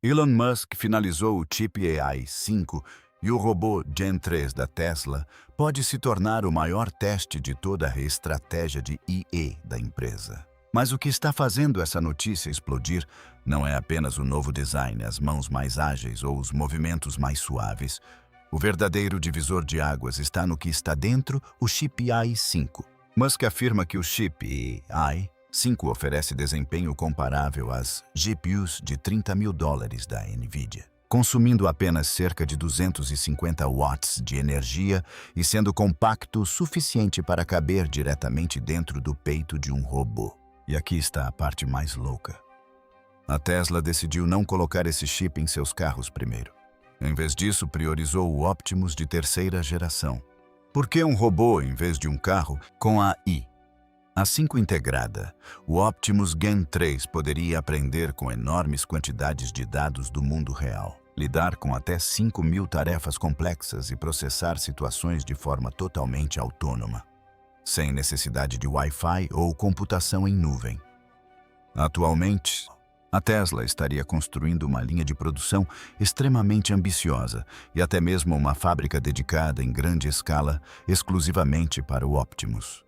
Elon Musk finalizou o chip AI-5 e o robô Gen 3 da Tesla pode se tornar o maior teste de toda a estratégia de IA da empresa. Mas o que está fazendo essa notícia explodir não é apenas o novo design, as mãos mais ágeis ou os movimentos mais suaves. O verdadeiro divisor de águas está no que está dentro o chip AI-5. Musk afirma que o chip AI-5 oferece desempenho comparável às GPUs de $30 mil da NVIDIA, consumindo apenas cerca de 250 watts de energia e sendo compacto o suficiente para caber diretamente dentro do peito de um robô. E aqui está a parte mais louca. A Tesla decidiu não colocar esse chip em seus carros primeiro. Em vez disso, priorizou o Optimus de terceira geração. Por que um robô em vez de um carro com a A5 integrada? O Optimus Gen 3 poderia aprender com enormes quantidades de dados do mundo real, lidar com até 5.000 tarefas complexas e processar situações de forma totalmente autônoma, sem necessidade de Wi-Fi ou computação em nuvem. Atualmente, a Tesla estaria construindo uma linha de produção extremamente ambiciosa e até mesmo uma fábrica dedicada em grande escala exclusivamente para o Optimus.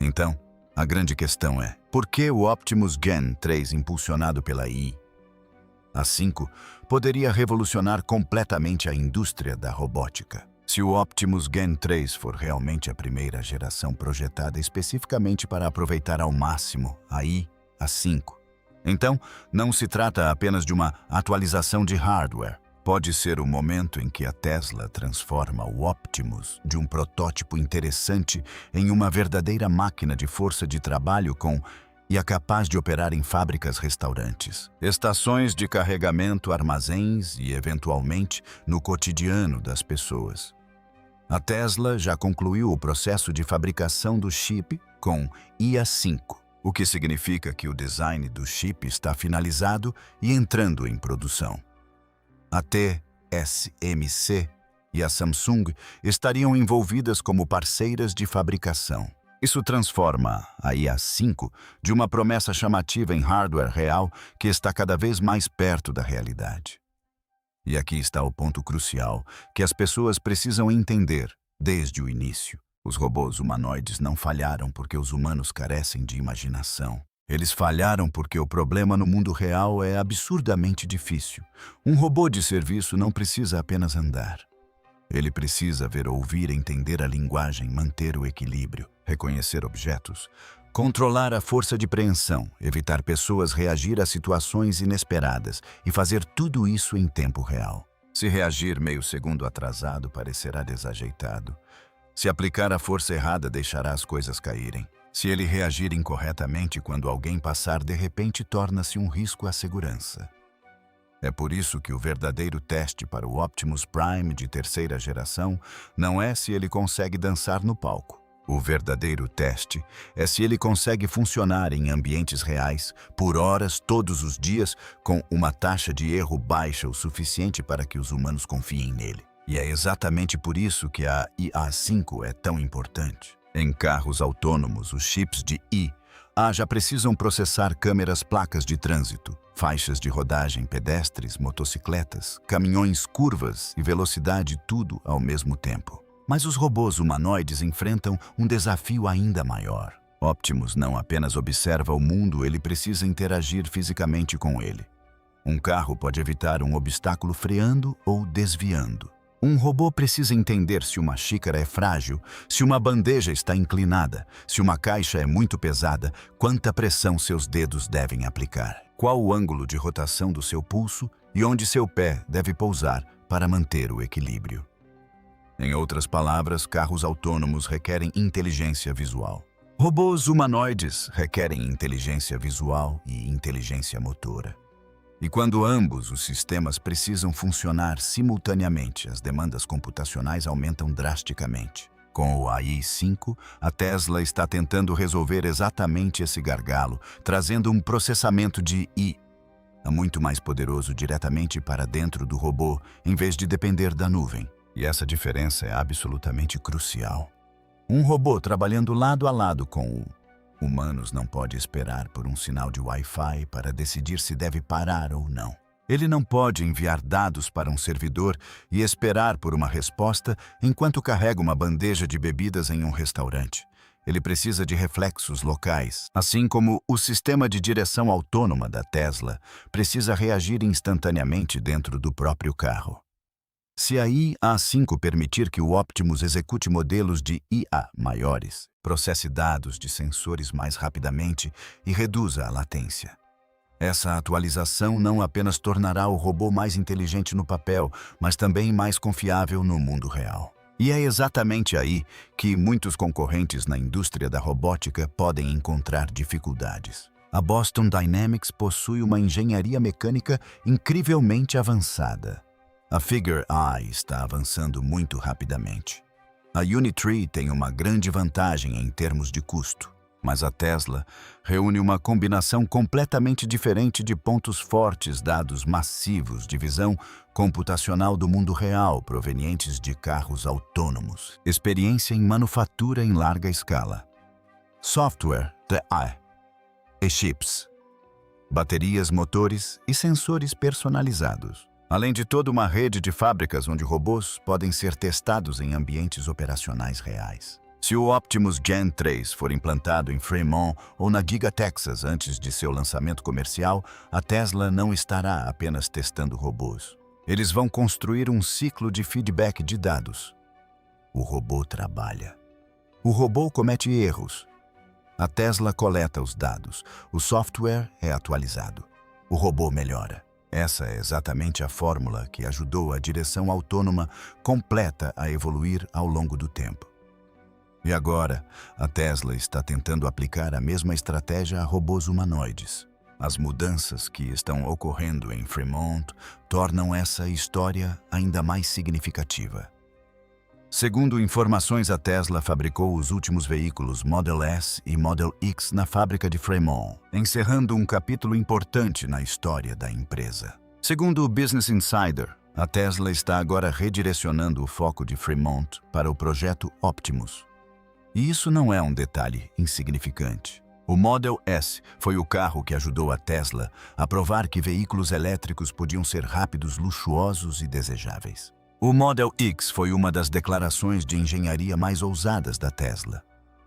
Então, a grande questão é, por que o Optimus Gen 3 impulsionado pela A5 poderia revolucionar completamente a indústria da robótica? Se o Optimus Gen 3 for realmente a primeira geração projetada especificamente para aproveitar ao máximo a A5, então não se trata apenas de uma atualização de hardware. Pode ser o momento em que a Tesla transforma o Optimus de um protótipo interessante em uma verdadeira máquina de força de trabalho e é capaz de operar em fábricas, restaurantes, estações de carregamento, armazéns e, eventualmente, no cotidiano das pessoas. A Tesla já concluiu o processo de fabricação do chip com IA5, o que significa que o design do chip está finalizado e entrando em produção. A TSMC e a Samsung estariam envolvidas como parceiras de fabricação. Isso transforma a IA5 de uma promessa chamativa em hardware real que está cada vez mais perto da realidade. E aqui está o ponto crucial que as pessoas precisam entender desde o início. Os robôs humanoides não falharam porque os humanos carecem de imaginação. Eles falharam porque o problema no mundo real é absurdamente difícil. Um robô de serviço não precisa apenas andar. Ele precisa ver, ouvir, entender a linguagem, manter o equilíbrio, reconhecer objetos, controlar a força de preensão, evitar pessoas reagir a situações inesperadas e fazer tudo isso em tempo real. Se reagir meio segundo atrasado, parecerá desajeitado. Se aplicar a força errada, deixará as coisas caírem. Se ele reagir incorretamente quando alguém passar, de repente torna-se um risco à segurança. É por isso que o verdadeiro teste para o Optimus Prime de terceira geração não é se ele consegue dançar no palco. O verdadeiro teste é se ele consegue funcionar em ambientes reais, por horas, todos os dias, com uma taxa de erro baixa o suficiente para que os humanos confiem nele. E é exatamente por isso que a IA5 é tão importante. Em carros autônomos, os chips de IA já precisam processar câmeras, placas de trânsito, faixas de rodagem, pedestres, motocicletas, caminhões, curvas e velocidade, tudo ao mesmo tempo. Mas os robôs humanoides enfrentam um desafio ainda maior. Optimus não apenas observa o mundo, ele precisa interagir fisicamente com ele. Um carro pode evitar um obstáculo freando ou desviando. Um robô precisa entender se uma xícara é frágil, se uma bandeja está inclinada, se uma caixa é muito pesada, quanta pressão seus dedos devem aplicar, qual o ângulo de rotação do seu pulso e onde seu pé deve pousar para manter o equilíbrio. Em outras palavras, carros autônomos requerem inteligência visual. Robôs humanoides requerem inteligência visual e inteligência motora. E quando ambos os sistemas precisam funcionar simultaneamente, as demandas computacionais aumentam drasticamente. Com o AI5, a Tesla está tentando resolver exatamente esse gargalo, trazendo um processamento de IA muito mais poderoso diretamente para dentro do robô, em vez de depender da nuvem. E essa diferença é absolutamente crucial. Um robô trabalhando lado a lado com humanos não pode esperar por um sinal de Wi-Fi para decidir se deve parar ou não. Ele não pode enviar dados para um servidor e esperar por uma resposta enquanto carrega uma bandeja de bebidas em um restaurante. Ele precisa de reflexos locais, assim como o sistema de direção autônoma da Tesla precisa reagir instantaneamente dentro do próprio carro. Se a IA5 permitir que o Optimus execute modelos de IA maiores, processe dados de sensores mais rapidamente e reduza a latência. Essa atualização não apenas tornará o robô mais inteligente no papel, mas também mais confiável no mundo real. E é exatamente aí que muitos concorrentes na indústria da robótica podem encontrar dificuldades. A Boston Dynamics possui uma engenharia mecânica incrivelmente avançada. A Figure Eye está avançando muito rapidamente. A Unitree tem uma grande vantagem em termos de custo, mas a Tesla reúne uma combinação completamente diferente de pontos fortes, dados massivos de visão computacional do mundo real provenientes de carros autônomos, experiência em manufatura em larga escala, software de AI e chips, baterias, motores e sensores personalizados, além de toda uma rede de fábricas onde robôs podem ser testados em ambientes operacionais reais. Se o Optimus Gen 3 for implantado em Fremont ou na Giga Texas antes de seu lançamento comercial, a Tesla não estará apenas testando robôs. Eles vão construir um ciclo de feedback de dados. O robô trabalha. O robô comete erros. A Tesla coleta os dados. O software é atualizado. O robô melhora. Essa é exatamente a fórmula que ajudou a direção autônoma completa a evoluir ao longo do tempo. E agora, a Tesla está tentando aplicar a mesma estratégia a robôs humanoides. As mudanças que estão ocorrendo em Fremont tornam essa história ainda mais significativa. Segundo informações, a Tesla fabricou os últimos veículos Model S e Model X na fábrica de Fremont, encerrando um capítulo importante na história da empresa. Segundo o Business Insider, a Tesla está agora redirecionando o foco de Fremont para o projeto Optimus. E isso não é um detalhe insignificante. O Model S foi o carro que ajudou a Tesla a provar que veículos elétricos podiam ser rápidos, luxuosos e desejáveis. O Model X foi uma das declarações de engenharia mais ousadas da Tesla.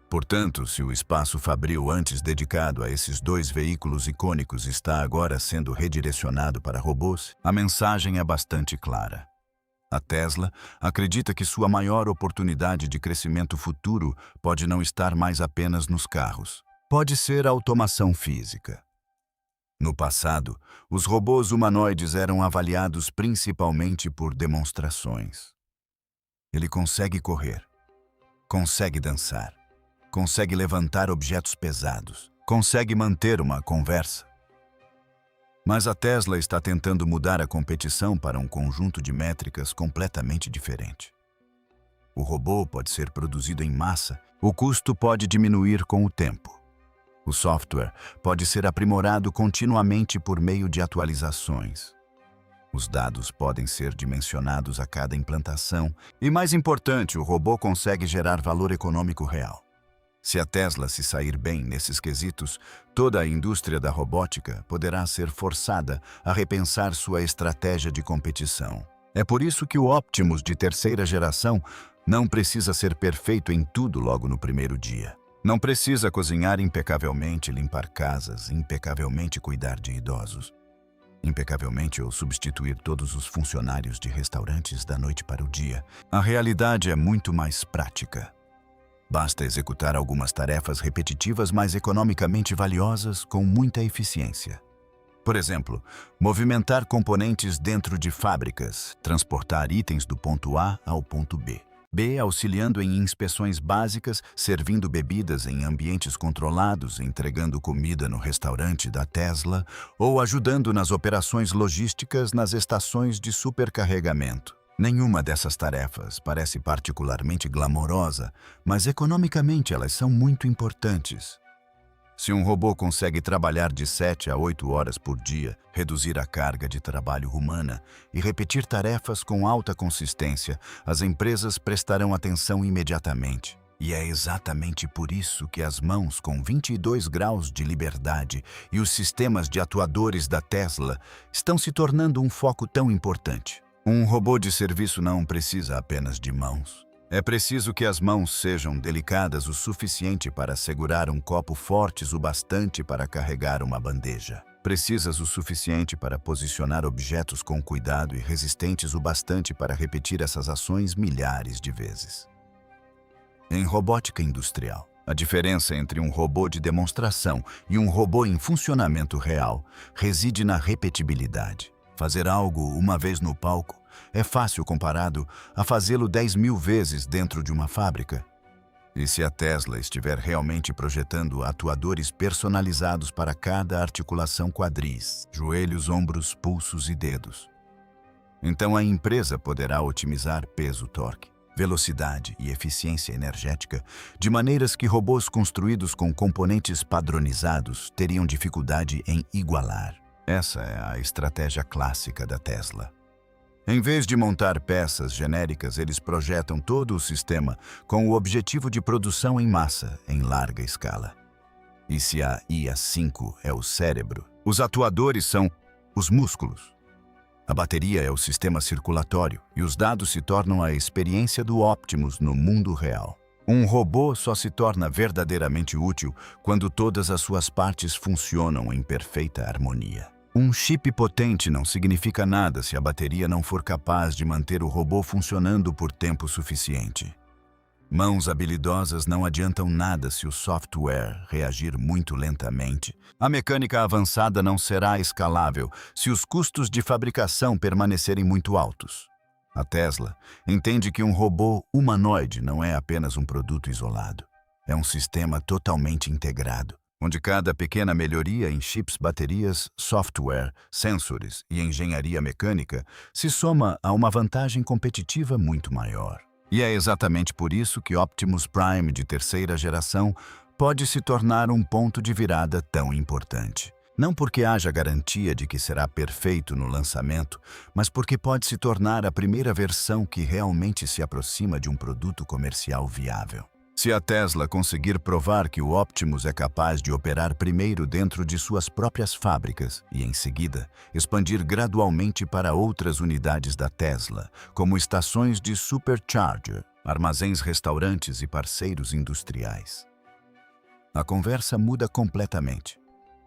Portanto, se o espaço fabril antes dedicado a esses dois veículos icônicos está agora sendo redirecionado para robôs, a mensagem é bastante clara. A Tesla acredita que sua maior oportunidade de crescimento futuro pode não estar mais apenas nos carros. Pode ser a automação física. No passado, os robôs humanoides eram avaliados principalmente por demonstrações. Ele consegue correr, consegue dançar, consegue levantar objetos pesados, consegue manter uma conversa. Mas a Tesla está tentando mudar a competição para um conjunto de métricas completamente diferente. O robô pode ser produzido em massa, o custo pode diminuir com o tempo. O software pode ser aprimorado continuamente por meio de atualizações. Os dados podem ser dimensionados a cada implantação e, mais importante, o robô consegue gerar valor econômico real. Se a Tesla se sair bem nesses quesitos, toda a indústria da robótica poderá ser forçada a repensar sua estratégia de competição. É por isso que o Optimus de terceira geração não precisa ser perfeito em tudo logo no primeiro dia. Não precisa cozinhar impecavelmente, limpar casas, impecavelmente cuidar de idosos, impecavelmente ou substituir todos os funcionários de restaurantes da noite para o dia. A realidade é muito mais prática. Basta executar algumas tarefas repetitivas, mas economicamente valiosas, com muita eficiência. Por exemplo, movimentar componentes dentro de fábricas, transportar itens do ponto A ao ponto B. Auxiliando em inspeções básicas, servindo bebidas em ambientes controlados, entregando comida no restaurante da Tesla ou ajudando nas operações logísticas nas estações de supercarregamento. Nenhuma dessas tarefas parece particularmente glamourosa, mas economicamente elas são muito importantes. Se um robô consegue trabalhar de 7 a 8 horas por dia, reduzir a carga de trabalho humana e repetir tarefas com alta consistência, as empresas prestarão atenção imediatamente. E é exatamente por isso que as mãos com 22 graus de liberdade e os sistemas de atuadores da Tesla estão se tornando um foco tão importante. Um robô de serviço não precisa apenas de mãos. É preciso que as mãos sejam delicadas o suficiente para segurar um copo, fortes o bastante para carregar uma bandeja. Precisas o suficiente para posicionar objetos com cuidado e resistentes o bastante para repetir essas ações milhares de vezes. Em robótica industrial, a diferença entre um robô de demonstração e um robô em funcionamento real reside na repetibilidade. Fazer algo uma vez no palco é fácil comparado a fazê-lo 10.000 vezes dentro de uma fábrica. E se a Tesla estiver realmente projetando atuadores personalizados para cada articulação quadris, joelhos, ombros, pulsos e dedos, então a empresa poderá otimizar peso, torque, velocidade e eficiência energética de maneiras que robôs construídos com componentes padronizados teriam dificuldade em igualar. Essa é a estratégia clássica da Tesla. Em vez de montar peças genéricas, eles projetam todo o sistema com o objetivo de produção em massa, em larga escala. E se a IA5 é o cérebro, os atuadores são os músculos. A bateria é o sistema circulatório e os dados se tornam a experiência do Optimus no mundo real. Um robô só se torna verdadeiramente útil quando todas as suas partes funcionam em perfeita harmonia. Um chip potente não significa nada se a bateria não for capaz de manter o robô funcionando por tempo suficiente. Mãos habilidosas não adiantam nada se o software reagir muito lentamente. A mecânica avançada não será escalável se os custos de fabricação permanecerem muito altos. A Tesla entende que um robô humanoide não é apenas um produto isolado. É um sistema totalmente integrado, onde cada pequena melhoria em chips, baterias, software, sensores e engenharia mecânica se soma a uma vantagem competitiva muito maior. E é exatamente por isso que Optimus Prime de terceira geração pode se tornar um ponto de virada tão importante. Não porque haja garantia de que será perfeito no lançamento, mas porque pode se tornar a primeira versão que realmente se aproxima de um produto comercial viável. Se a Tesla conseguir provar que o Optimus é capaz de operar primeiro dentro de suas próprias fábricas e, em seguida, expandir gradualmente para outras unidades da Tesla, como estações de supercharger, armazéns, restaurantes e parceiros industriais, a conversa muda completamente.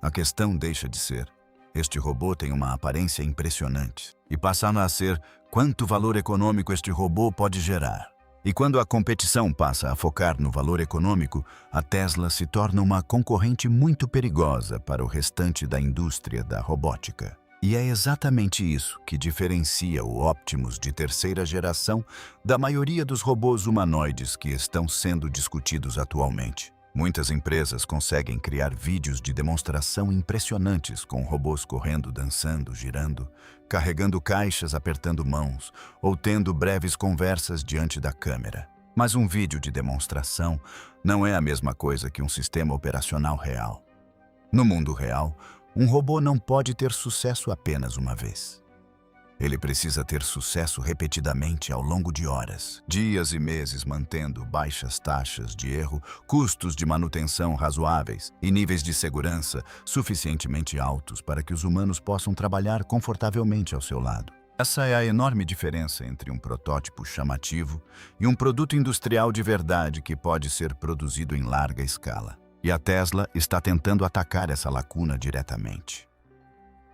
A questão deixa de ser: este robô tem uma aparência impressionante, e passa a ser: quanto valor econômico este robô pode gerar? E quando a competição passa a focar no valor econômico, a Tesla se torna uma concorrente muito perigosa para o restante da indústria da robótica. E é exatamente isso que diferencia o Optimus de terceira geração da maioria dos robôs humanoides que estão sendo discutidos atualmente. Muitas empresas conseguem criar vídeos de demonstração impressionantes com robôs correndo, dançando, girando, carregando caixas, apertando mãos ou tendo breves conversas diante da câmera. Mas um vídeo de demonstração não é a mesma coisa que um sistema operacional real. No mundo real, um robô não pode ter sucesso apenas uma vez. Ele precisa ter sucesso repetidamente ao longo de horas, dias e meses, mantendo baixas taxas de erro, custos de manutenção razoáveis e níveis de segurança suficientemente altos para que os humanos possam trabalhar confortavelmente ao seu lado. Essa é a enorme diferença entre um protótipo chamativo e um produto industrial de verdade que pode ser produzido em larga escala. E a Tesla está tentando atacar essa lacuna diretamente.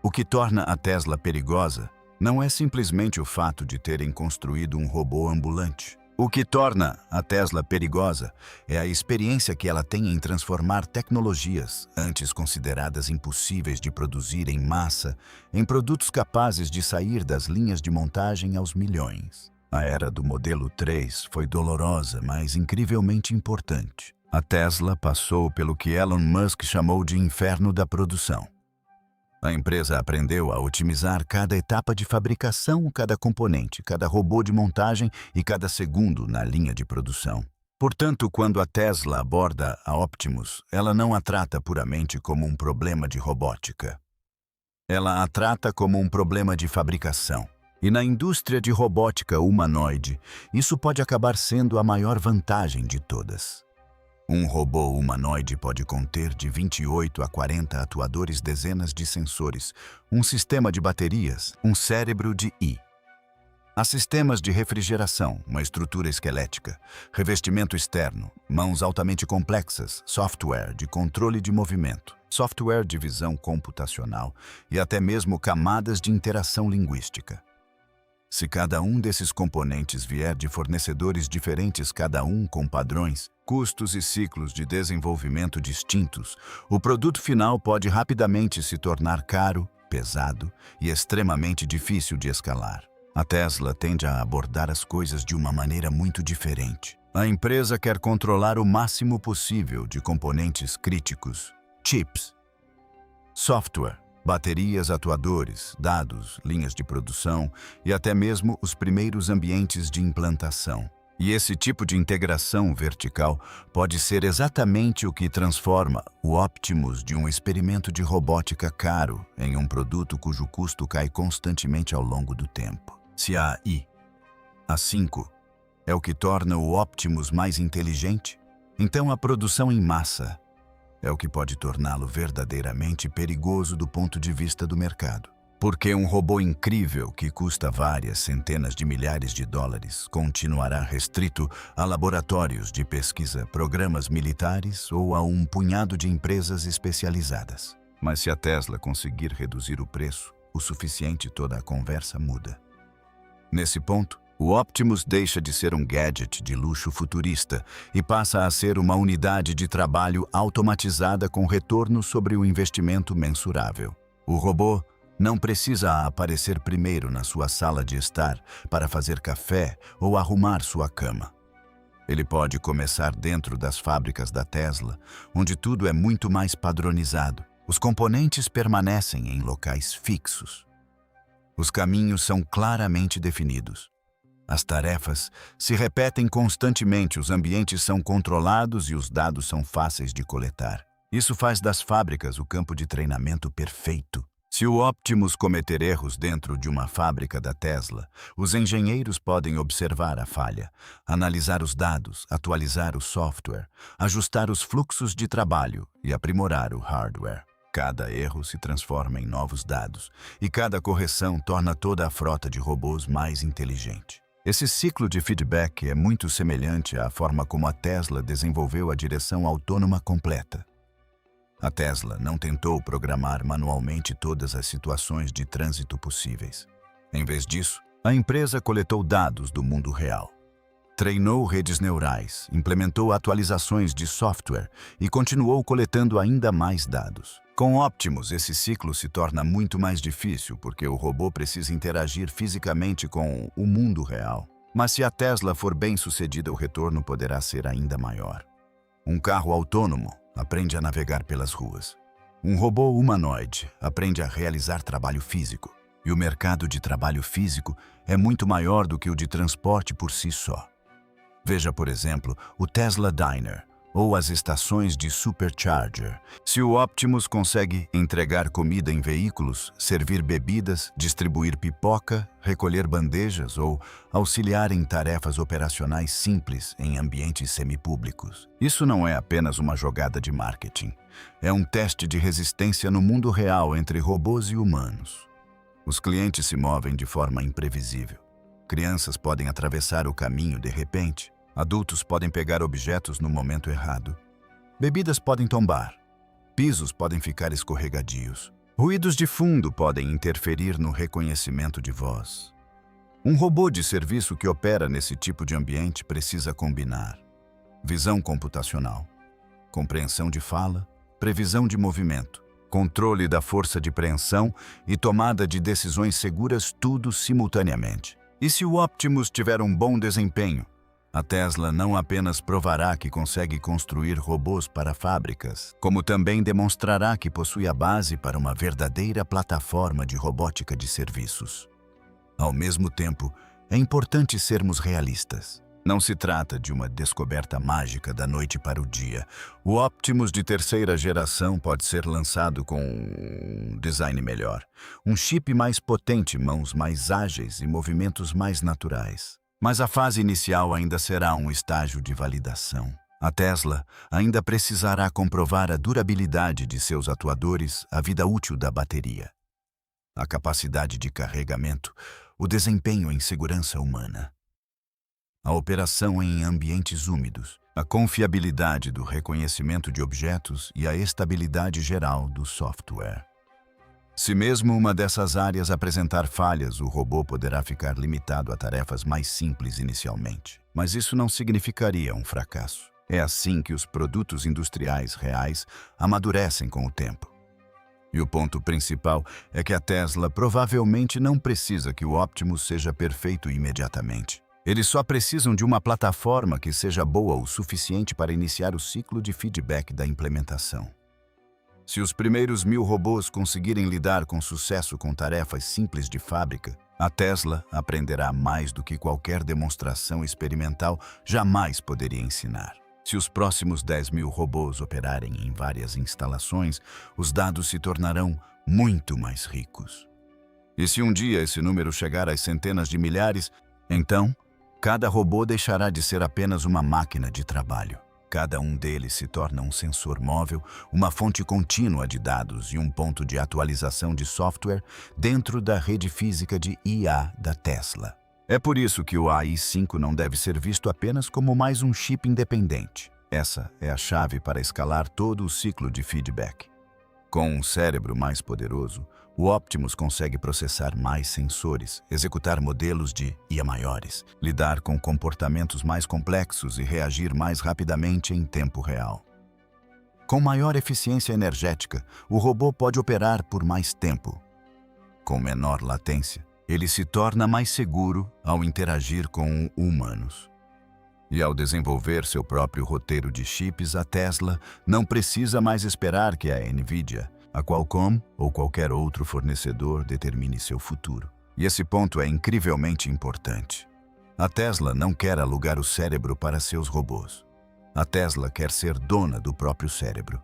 O que torna a Tesla perigosa não é simplesmente o fato de terem construído um robô ambulante. O que torna a Tesla perigosa é a experiência que ela tem em transformar tecnologias, antes consideradas impossíveis de produzir em massa, em produtos capazes de sair das linhas de montagem aos milhões. A era do modelo 3 foi dolorosa, mas incrivelmente importante. A Tesla passou pelo que Elon Musk chamou de inferno da produção. A empresa aprendeu a otimizar cada etapa de fabricação, cada componente, cada robô de montagem e cada segundo na linha de produção. Portanto, quando a Tesla aborda a Optimus, ela não a trata puramente como um problema de robótica. Ela a trata como um problema de fabricação. E na indústria de robótica humanoide, isso pode acabar sendo a maior vantagem de todas. Um robô humanoide pode conter de 28 a 40 atuadores, dezenas de sensores, um sistema de baterias, um cérebro de I. Há sistemas de refrigeração, uma estrutura esquelética, revestimento externo, mãos altamente complexas, software de controle de movimento, software de visão computacional e até mesmo camadas de interação linguística. Se cada um desses componentes vier de fornecedores diferentes, cada um com padrões, custos e ciclos de desenvolvimento distintos, o produto final pode rapidamente se tornar caro, pesado e extremamente difícil de escalar. A Tesla tende a abordar as coisas de uma maneira muito diferente. A empresa quer controlar o máximo possível de componentes críticos, chips, software, baterias, atuadores, dados, linhas de produção e até mesmo os primeiros ambientes de implantação. E esse tipo de integração vertical pode ser exatamente o que transforma o Optimus de um experimento de robótica caro em um produto cujo custo cai constantemente ao longo do tempo. Se a A5 é o que torna o Optimus mais inteligente, então a produção em massa é o que pode torná-lo verdadeiramente perigoso do ponto de vista do mercado. Porque um robô incrível que custa várias centenas de milhares de dólares continuará restrito a laboratórios de pesquisa, programas militares ou a um punhado de empresas especializadas. Mas se a Tesla conseguir reduzir o preço o suficiente, toda a conversa muda. Nesse ponto, o Optimus deixa de ser um gadget de luxo futurista e passa a ser uma unidade de trabalho automatizada com retorno sobre o investimento mensurável. O robô não precisa aparecer primeiro na sua sala de estar para fazer café ou arrumar sua cama. Ele pode começar dentro das fábricas da Tesla, onde tudo é muito mais padronizado. Os componentes permanecem em locais fixos. Os caminhos são claramente definidos. As tarefas se repetem constantemente, os ambientes são controlados e os dados são fáceis de coletar. Isso faz das fábricas o campo de treinamento perfeito. Se o Optimus cometer erros dentro de uma fábrica da Tesla, os engenheiros podem observar a falha, analisar os dados, atualizar o software, ajustar os fluxos de trabalho e aprimorar o hardware. Cada erro se transforma em novos dados e cada correção torna toda a frota de robôs mais inteligente. Esse ciclo de feedback é muito semelhante à forma como a Tesla desenvolveu a direção autônoma completa. A Tesla não tentou programar manualmente todas as situações de trânsito possíveis. Em vez disso, a empresa coletou dados do mundo real. Treinou redes neurais, implementou atualizações de software e continuou coletando ainda mais dados. Com Optimus, esse ciclo se torna muito mais difícil porque o robô precisa interagir fisicamente com o mundo real. Mas se a Tesla for bem-sucedida, o retorno poderá ser ainda maior. Um carro autônomo aprende a navegar pelas ruas. Um robô humanoide aprende a realizar trabalho físico. E o mercado de trabalho físico é muito maior do que o de transporte por si só. Veja, por exemplo, o Tesla Diner ou as estações de Supercharger. Se o Optimus consegue entregar comida em veículos, servir bebidas, distribuir pipoca, recolher bandejas ou auxiliar em tarefas operacionais simples em ambientes semipúblicos, isso não é apenas uma jogada de marketing. É um teste de resistência no mundo real entre robôs e humanos. Os clientes se movem de forma imprevisível. Crianças podem atravessar o caminho de repente. Adultos podem pegar objetos no momento errado. Bebidas podem tombar. Pisos podem ficar escorregadios. Ruídos de fundo podem interferir no reconhecimento de voz. Um robô de serviço que opera nesse tipo de ambiente precisa combinar visão computacional, compreensão de fala, previsão de movimento, controle da força de preensão e tomada de decisões seguras, tudo simultaneamente. E se o Optimus tiver um bom desempenho, a Tesla não apenas provará que consegue construir robôs para fábricas, como também demonstrará que possui a base para uma verdadeira plataforma de robótica de serviços. Ao mesmo tempo, é importante sermos realistas. Não se trata de uma descoberta mágica da noite para o dia. O Optimus de terceira geração pode ser lançado com um design melhor, um chip mais potente, mãos mais ágeis e movimentos mais naturais. Mas a fase inicial ainda será um estágio de validação. A Tesla ainda precisará comprovar a durabilidade de seus atuadores, a vida útil da bateria, a capacidade de carregamento, o desempenho em segurança humana, a operação em ambientes úmidos, a confiabilidade do reconhecimento de objetos e a estabilidade geral do software. Se mesmo uma dessas áreas apresentar falhas, o robô poderá ficar limitado a tarefas mais simples inicialmente. Mas isso não significaria um fracasso. É assim que os produtos industriais reais amadurecem com o tempo. E o ponto principal é que a Tesla provavelmente não precisa que o Optimus seja perfeito imediatamente. Eles só precisam de uma plataforma que seja boa o suficiente para iniciar o ciclo de feedback da implementação. Se os primeiros 1000 robôs conseguirem lidar com sucesso com tarefas simples de fábrica, a Tesla aprenderá mais do que qualquer demonstração experimental jamais poderia ensinar. Se os próximos 10.000 robôs operarem em várias instalações, os dados se tornarão muito mais ricos. E se um dia esse número chegar às centenas de milhares, então, cada robô deixará de ser apenas uma máquina de trabalho. Cada um deles se torna um sensor móvel, uma fonte contínua de dados e um ponto de atualização de software dentro da rede física de IA da Tesla. É por isso que o AI5 não deve ser visto apenas como mais um chip independente. Essa é a chave para escalar todo o ciclo de feedback. Com um cérebro mais poderoso, o Optimus consegue processar mais sensores, executar modelos de IA maiores, lidar com comportamentos mais complexos e reagir mais rapidamente em tempo real. Com maior eficiência energética, o robô pode operar por mais tempo. Com menor latência, ele se torna mais seguro ao interagir com humanos. E ao desenvolver seu próprio roteiro de chips, a Tesla não precisa mais esperar que a NVIDIA, a Qualcomm ou qualquer outro fornecedor determine seu futuro. E esse ponto é incrivelmente importante. A Tesla não quer alugar o cérebro para seus robôs. A Tesla quer ser dona do próprio cérebro.